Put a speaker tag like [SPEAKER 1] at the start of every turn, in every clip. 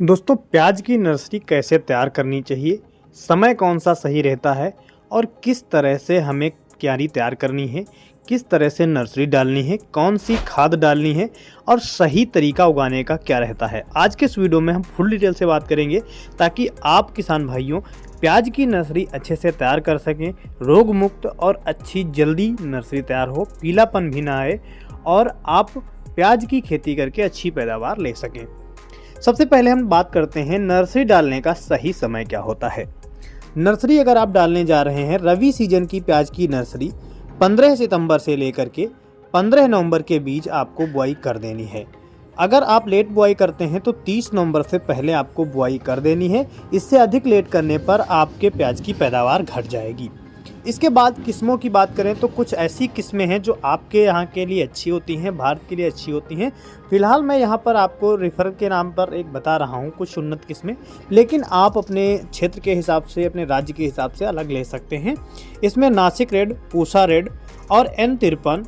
[SPEAKER 1] दोस्तों, प्याज की नर्सरी कैसे तैयार करनी चाहिए, समय कौन सा सही रहता है और किस तरह से हमें क्यारी तैयार करनी है, किस तरह से नर्सरी डालनी है, कौन सी खाद डालनी है और सही तरीका उगाने का क्या रहता है। आज के इस वीडियो में हम फुल डिटेल से बात करेंगे ताकि आप किसान भाइयों प्याज की नर्सरी अच्छे से तैयार कर सकें, रोग मुक्त और अच्छी जल्दी नर्सरी तैयार हो, पीलापन भी ना आए और आप प्याज की खेती करके अच्छी पैदावार ले सकें। सबसे पहले हम बात करते हैं नर्सरी डालने का सही समय क्या होता है। नर्सरी अगर आप डालने जा रहे हैं, रवि सीजन की प्याज की नर्सरी 15 सितंबर से लेकर के 15 नवंबर के बीच आपको बुआई कर देनी है। अगर आप लेट बुआई करते हैं तो 30 नवंबर से पहले आपको बुआई कर देनी है। इससे अधिक लेट करने पर आपके प्याज की पैदावार घट जाएगी। इसके बाद किस्मों की बात करें तो कुछ ऐसी किस्में हैं जो आपके यहाँ के लिए अच्छी होती हैं, भारत के लिए अच्छी होती हैं। फिलहाल मैं यहाँ पर आपको रेफर के नाम पर एक बता रहा हूँ कुछ उन्नत किस्में, लेकिन आप अपने क्षेत्र के हिसाब से, अपने राज्य के हिसाब से अलग ले सकते हैं। इसमें नासिक रेड, पूसा रेड और N53,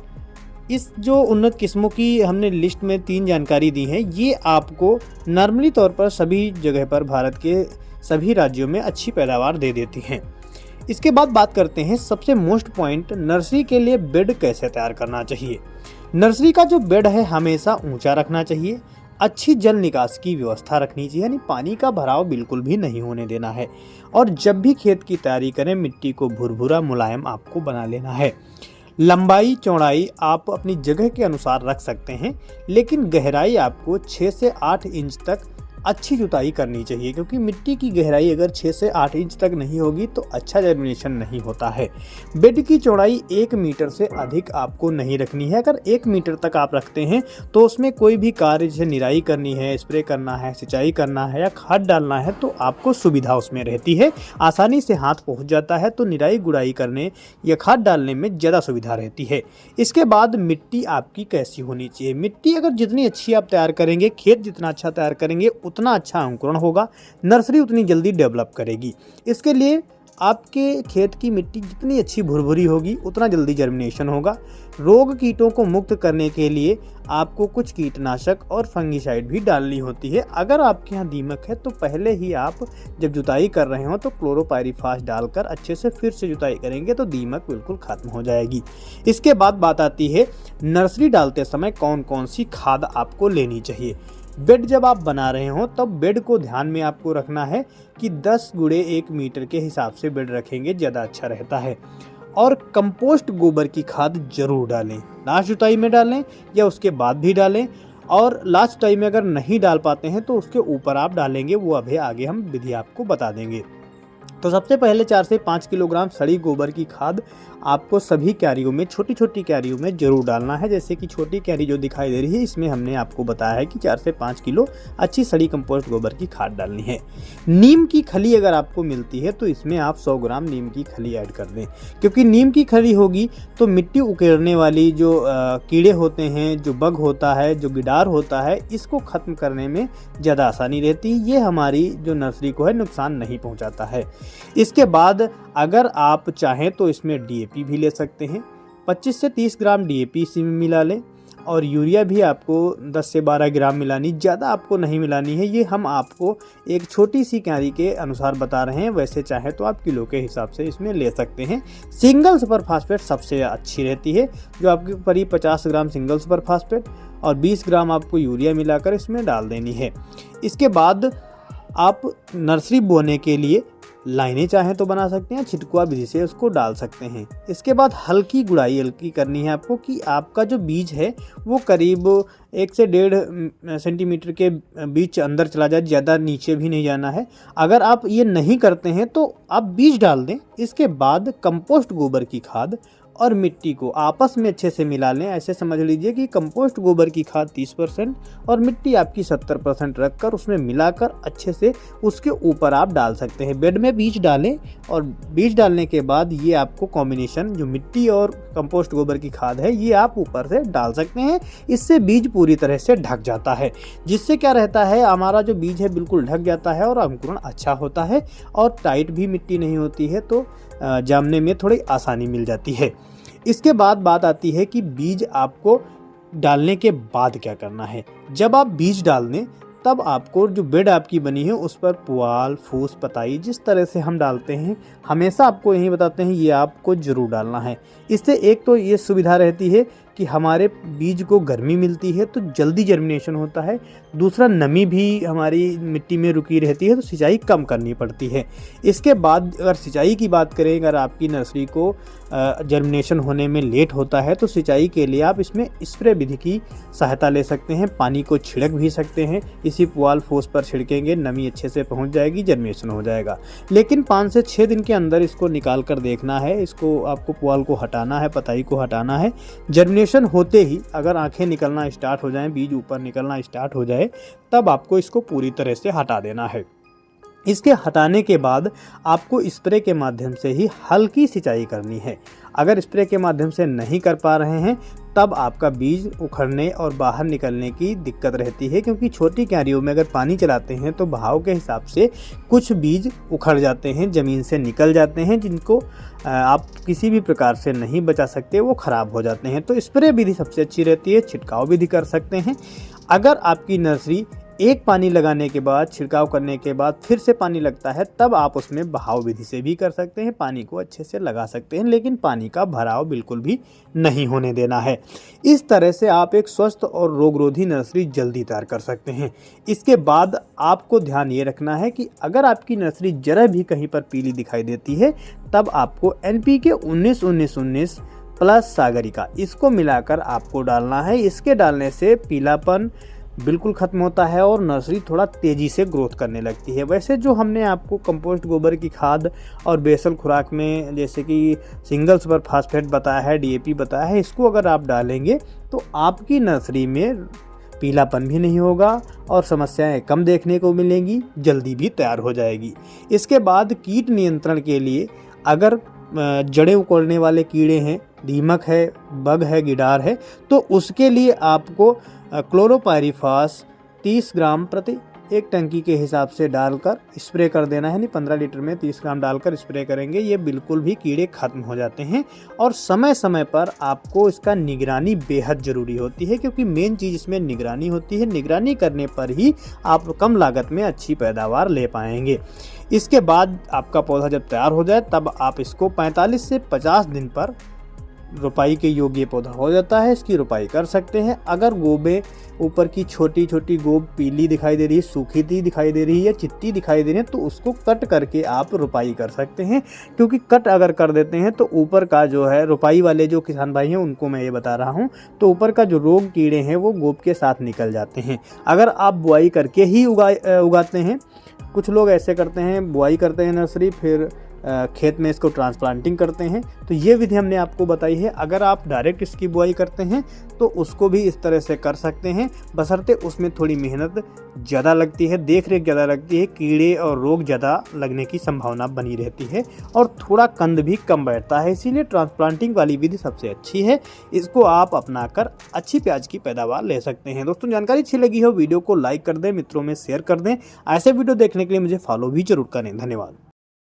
[SPEAKER 1] इस जो उन्नत किस्मों की हमने लिस्ट में 3 जानकारी दी है, ये आपको नॉर्मली तौर पर सभी जगह पर भारत के सभी राज्यों में अच्छी पैदावार दे देती हैं। इसके बाद बात करते हैं सबसे मोस्ट पॉइंट, नर्सरी के लिए बेड कैसे तैयार करना चाहिए। नर्सरी का जो बेड है हमेशा ऊंचा रखना चाहिए। अच्छी जल निकास की व्यवस्था रखनी चाहिए, यानी पानी का भराव बिल्कुल भी नहीं होने देना है। और जब भी खेत की तैयारी करें, मिट्टी को भुरभुरा मुलायम आपको बना लेना है। लंबाई चौड़ाई आप अपनी जगह के अनुसार रख सकते हैं, लेकिन गहराई आपको 6 से 8 इंच तक अच्छी जुताई करनी चाहिए, क्योंकि मिट्टी की गहराई अगर 6 से 8 इंच तक नहीं होगी तो अच्छा जर्मिनेशन नहीं होता है। बेड की चौड़ाई 1 मीटर से अधिक आपको नहीं रखनी है। अगर 1 मीटर तक आप रखते हैं तो उसमें कोई भी कार्य जैसे निराई करनी है, स्प्रे करना है, सिंचाई करना है या खाद डालना है तो आपको सुविधा उसमें रहती है, आसानी से हाथ पहुँच जाता है, तो निराई गुड़ाई करने या खाद डालने में ज़्यादा सुविधा रहती है। इसके बाद मिट्टी आपकी कैसी होनी चाहिए। मिट्टी अगर जितनी अच्छी आप तैयार करेंगे, खेत जितना अच्छा तैयार करेंगे, उतना अच्छा अंकुरण होगा, नर्सरी उतनी जल्दी डेवलप करेगी। इसके लिए आपके खेत की मिट्टी जितनी अच्छी भुरभुरी होगी उतना जल्दी जर्मिनेशन होगा। रोग कीटों को मुक्त करने के लिए आपको कुछ कीटनाशक और फंगिसाइड भी डालनी होती है। अगर आपके यहाँ दीमक है तो पहले ही आप जब जुताई कर रहे हो तो क्लोरोपाइरीफास डालकर अच्छे से फिर से जुताई करेंगे तो दीमक बिल्कुल खत्म हो जाएगी। इसके बाद बात आती है नर्सरी डालते समय कौन कौन सी खाद आपको लेनी चाहिए। बेड जब आप बना रहे हो तब बेड को ध्यान में आपको रखना है कि 10 गुणे 1 मीटर के हिसाब से बेड रखेंगे, ज़्यादा अच्छा रहता है। और कंपोस्ट गोबर की खाद जरूर डालें, लास्ट जुताई में डालें या उसके बाद भी डालें। और लास्ट जुताई में अगर नहीं डाल पाते हैं तो उसके ऊपर आप डालेंगे, वो अभी आगे हम विधि आपको बता देंगे। तो सबसे पहले 4 से 5 किलोग्राम सड़ी गोबर की खाद आपको सभी क्यारियों में, छोटी छोटी क्यारियों में जरूर डालना है। जैसे कि छोटी क्यारी जो दिखाई दे रही है, इसमें हमने आपको बताया है कि 4 से 5 किलो अच्छी सड़ी कंपोस्ट गोबर की खाद डालनी है। नीम की खली अगर आपको मिलती है तो इसमें आप 100 ग्राम नीम की खली ऐड कर दें, क्योंकि नीम की खली होगी तो मिट्टी उकेरने वाली जो कीड़े होते हैं, जो बग होता है, जो गिडार होता है, इसको ख़त्म करने में ज़्यादा आसानी रहती है। ये हमारी जो नर्सरी को है नुकसान नहीं पहुँचाता है। इसके बाद अगर आप चाहें तो इसमें DAP भी ले सकते हैं। 25 से 30 ग्राम DAP इसी में मिला लें और यूरिया भी आपको 10 से 12 ग्राम मिलानी, ज़्यादा आपको नहीं मिलानी है। ये हम आपको एक छोटी सी क्यारी के अनुसार बता रहे हैं, वैसे चाहे तो आप किलो के हिसाब से इसमें ले सकते हैं। सिंगल सुपर फास्फेट सबसे अच्छी रहती है, जो आपके करीब 50 ग्राम सिंगल सुपर फास्फेट और 20 ग्राम आपको यूरिया मिलाकर इसमें डाल देनी है। इसके बाद आप नर्सरी बोने के लिए लाइनें चाहें तो बना सकते हैं, छिटकुआ विधि से उसको डाल सकते हैं। इसके बाद हल्की गुड़ाई हल्की करनी है आपको कि आपका जो बीज है वो करीब 1 से 1.5 सेंटीमीटर के बीच अंदर चला जाए, ज़्यादा नीचे भी नहीं जाना है। अगर आप ये नहीं करते हैं तो आप बीज डाल दें। इसके बाद कंपोस्ट गोबर की खाद और मिट्टी को आपस में अच्छे से मिला लें। ऐसे समझ लीजिए कि कंपोस्ट गोबर की खाद 30% और मिट्टी आपकी 70% रखकर उसमें मिलाकर अच्छे से उसके ऊपर आप डाल सकते हैं। बेड में बीज डालें और बीज डालने के बाद ये आपको कॉम्बिनेशन जो मिट्टी और कंपोस्ट गोबर की खाद है ये आप ऊपर से डाल सकते हैं। इससे बीज पूरी तरह से ढक जाता है, जिससे क्या रहता है, हमारा जो बीज है बिल्कुल ढक जाता है और अंकुरण अच्छा होता है और टाइट भी मिट्टी नहीं होती है, तो जामने में थोड़ी आसानी मिल जाती है। इसके बाद बात आती है कि बीज आपको डालने के बाद क्या करना है। जब आप बीज डाल दें तब आपको जो बेड आपकी बनी है उस पर पुआल, फूस, पताई जिस तरह से हम डालते हैं हमेशा आपको यही बताते हैं ये आपको ज़रूर डालना है। इससे एक तो ये सुविधा रहती है कि हमारे बीज को गर्मी मिलती है तो जल्दी जर्मिनेशन होता है। दूसरा, नमी भी हमारी मिट्टी में रुकी रहती है तो सिंचाई कम करनी पड़ती है। इसके बाद अगर सिंचाई की बात करें, अगर आपकी नर्सरी को जर्मिनेशन होने में लेट होता है तो सिंचाई के लिए आप इसमें स्प्रे विधि की सहायता ले सकते हैं। पानी को छिड़क भी सकते हैं, इसी पुआल फूस पर छिड़केंगे, नमी अच्छे से पहुंच जाएगी, जर्मिनेशन हो जाएगा। लेकिन 5 से 6 दिन के अंदर इसको निकाल कर देखना है, इसको आपको पुआल को हटाना है, पताई को हटाना है। जर्मिनेशन होते ही अगर आँखें निकलना स्टार्ट हो जाएं, बीज ऊपर निकलना स्टार्ट हो जाए, तब आपको इसको पूरी तरह से हटा देना है। इसके हटाने के बाद आपको स्प्रे के माध्यम से ही हल्की सिंचाई करनी है। अगर स्प्रे के माध्यम से नहीं कर पा रहे हैं तब आपका बीज उखड़ने और बाहर निकलने की दिक्कत रहती है, क्योंकि छोटी क्यारियों में अगर पानी चलाते हैं तो बहाव के हिसाब से कुछ बीज उखड़ जाते हैं, ज़मीन से निकल जाते हैं, जिनको आप किसी भी प्रकार से नहीं बचा सकते, वो ख़राब हो जाते हैं। तो स्प्रे विधि सबसे अच्छी रहती है, छिड़काव विधि कर सकते हैं। अगर आपकी नर्सरी एक पानी लगाने के बाद, छिड़काव करने के बाद फिर से पानी लगता है, तब आप उसमें बहाव विधि से भी कर सकते हैं, पानी को अच्छे से लगा सकते हैं, लेकिन पानी का भराव बिल्कुल भी नहीं होने देना है। इस तरह से आप एक स्वस्थ और रोगरोधी नर्सरी जल्दी तैयार कर सकते हैं। इसके बाद आपको ध्यान ये रखना है कि अगर आपकी नर्सरी जरा भी कहीं पर पीली दिखाई देती है तब आपको NPK 19-19-19 प्लस सागरिका इसको मिलाकर आपको डालना है। इसके डालने से पीलापन बिल्कुल ख़त्म होता है और नर्सरी थोड़ा तेज़ी से ग्रोथ करने लगती है। वैसे जो हमने आपको कंपोस्ट गोबर की खाद और बेसल खुराक में जैसे कि सिंगल सुपर फास्फेट बताया है, DAP बताया है, इसको अगर आप डालेंगे तो आपकी नर्सरी में पीलापन भी नहीं होगा और समस्याएं कम देखने को मिलेंगी, जल्दी भी तैयार हो जाएगी। इसके बाद कीट नियंत्रण के लिए अगर जड़ें उकोड़ने वाले कीड़े हैं, दीमक है, बग है, गिडार है, तो उसके लिए आपको क्लोरोपाइरीफास 30 ग्राम प्रति एक टंकी के हिसाब से डालकर स्प्रे कर देना है। यानी 15 लीटर में 30 ग्राम डालकर स्प्रे करेंगे, ये बिल्कुल भी कीड़े खत्म हो जाते हैं। और समय समय पर आपको इसका निगरानी बेहद ज़रूरी होती है, क्योंकि मेन चीज़ इसमें निगरानी होती है। निगरानी करने पर ही आप कम लागत में अच्छी पैदावार ले पाएंगे। इसके बाद आपका पौधा जब तैयार हो जाए तब आप इसको 45 से 50 दिन पर रोपाई के योग्य पौधा हो जाता है, इसकी रोपाई कर सकते हैं। अगर गोबे ऊपर की छोटी छोटी गोब पीली दिखाई दे रही है, सूखी दिखाई दे रही है या चिट्टी दिखाई दे रही है, तो उसको कट करके आप रोपाई कर सकते हैं। क्योंकि कट अगर कर देते हैं तो ऊपर का जो है, रोपाई वाले जो किसान भाई हैं उनको मैं ये बता रहा हूँ, तो ऊपर का जो रोग कीड़े हैं वो गोब के साथ निकल जाते हैं। अगर आप बुआई करके ही उगाते हैं, कुछ लोग ऐसे करते हैं, बुआई करते हैं नर्सरी, फिर खेत में इसको ट्रांसप्लांटिंग करते हैं, तो ये विधि हमने आपको बताई है। अगर आप डायरेक्ट इसकी बुआई करते हैं तो उसको भी इस तरह से कर सकते हैं, बशर्ते उसमें थोड़ी मेहनत ज़्यादा लगती है, देख रेख ज़्यादा लगती है, कीड़े और रोग ज़्यादा लगने की संभावना बनी रहती है और थोड़ा कंद भी कम बैठता है। इसीलिए ट्रांसप्लांटिंग वाली विधि सबसे अच्छी है, इसको आप अपनाकर अच्छी प्याज की पैदावार ले सकते हैं। दोस्तों, जानकारी अच्छी लगी हो वीडियो को लाइक कर दें, मित्रों में शेयर कर दें। ऐसे वीडियो देखने के लिए मुझे फॉलो भी जरूर करें। धन्यवाद।